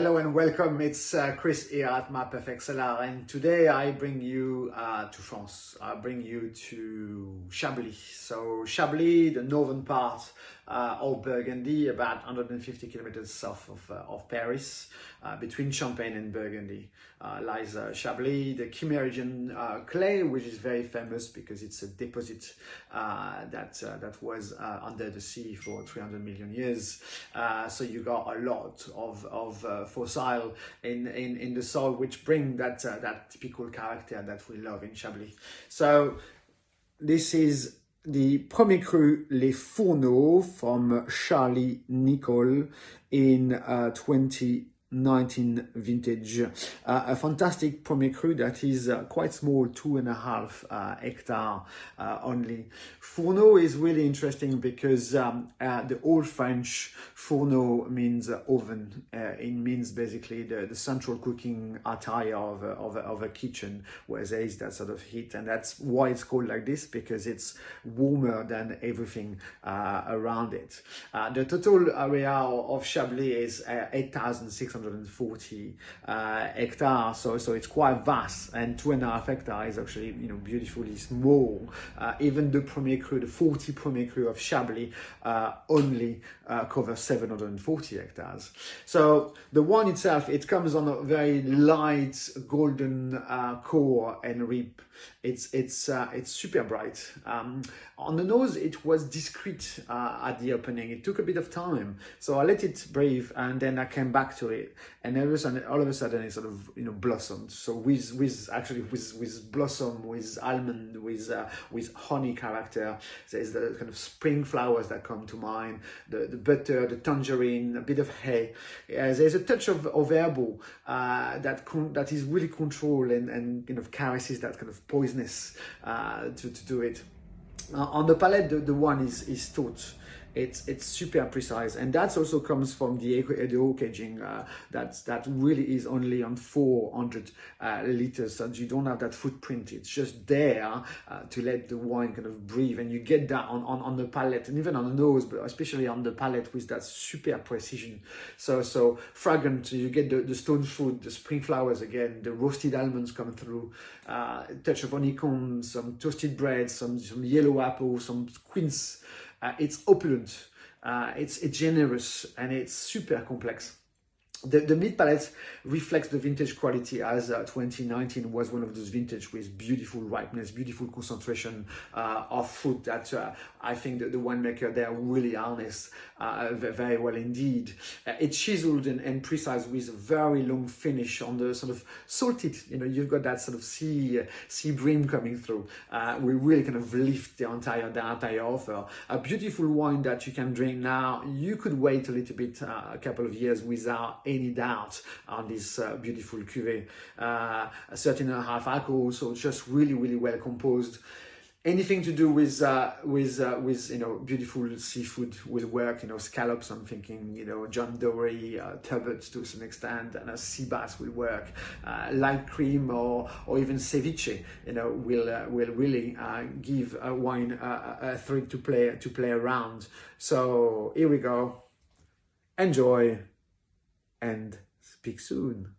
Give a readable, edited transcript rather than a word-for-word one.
Hello and welcome, it's Chris here at My Perfect Cellar, and today I bring you to France. I bring you to Chablis. So Chablis, the northern part of Burgundy, about 150 kilometers south of Paris, between Champagne and Burgundy, lies Chablis, the Kimmeridgian clay, which is very famous because it's a deposit that was under the sea for 300 million years. So you got a lot of fossil in the soil, which bring that typical character that we love in Chablis. So this is the 1er Cru Les Fourneaux from Charly Nicolle in 2019 vintage. A fantastic 1er Cru that is quite small, 2.5 hectare only. Fourneaux is really interesting because the old French Fourneaux means oven. It means basically the central cooking attire of a kitchen where there is that sort of heat, and that's why it's called like this, because it's warmer than everything around it. The total area of Chablis is 8,640 hectares, so it's quite vast, and 2.5 hectares is actually beautifully small. Even the 1er Cru, the 40 1er Cru of Chablis only covers 740 hectares. So the wine itself, it comes on a very light golden core and rib. It's super bright. On the nose, it was discreet at the opening. It took a bit of time, so I let it breathe, and then I came back to it, and all of a sudden it sort of blossomed. So with blossom, with almond, with honey character. There's the kind of spring flowers that come to mind, the butter, the tangerine, a bit of hay. There's a touch of herbal that is really controlled and caresses that kind of poisonous to do it. On the palate, the wine is taut. It's super precise, and that also comes from the oak aging that really is only on 400 liters, so you don't have that footprint. It's just there to let the wine kind of breathe, and you get that on the palate and even on the nose, but especially on the palate with that super precision. So fragrant. You get the stone fruit, the spring flowers again, the roasted almonds come through, a touch of honeycomb, some toasted bread, some yellow apple, some quince. It's opulent, it's generous, and it's super complex. The mid palate reflects the vintage quality, as 2019 was one of those vintage with beautiful ripeness, beautiful concentration of fruit that I think that the winemaker there really harnessed very well indeed. It's chiseled and precise with a very long finish on the sort of salted, you've got that sort of sea bream coming through. We really kind of lift the entire offer. A beautiful wine that you can drink now. You could wait a little bit, a couple of years without any doubt on this beautiful cuvee. 13.5 alcohol, so just really well composed. Anything to do with beautiful seafood will work. Scallops, I'm thinking, John Dory, turbot to some extent, and a sea bass will work. Light cream or even ceviche, will really give a wine a thrill to play around. So here we go. Enjoy and speak soon.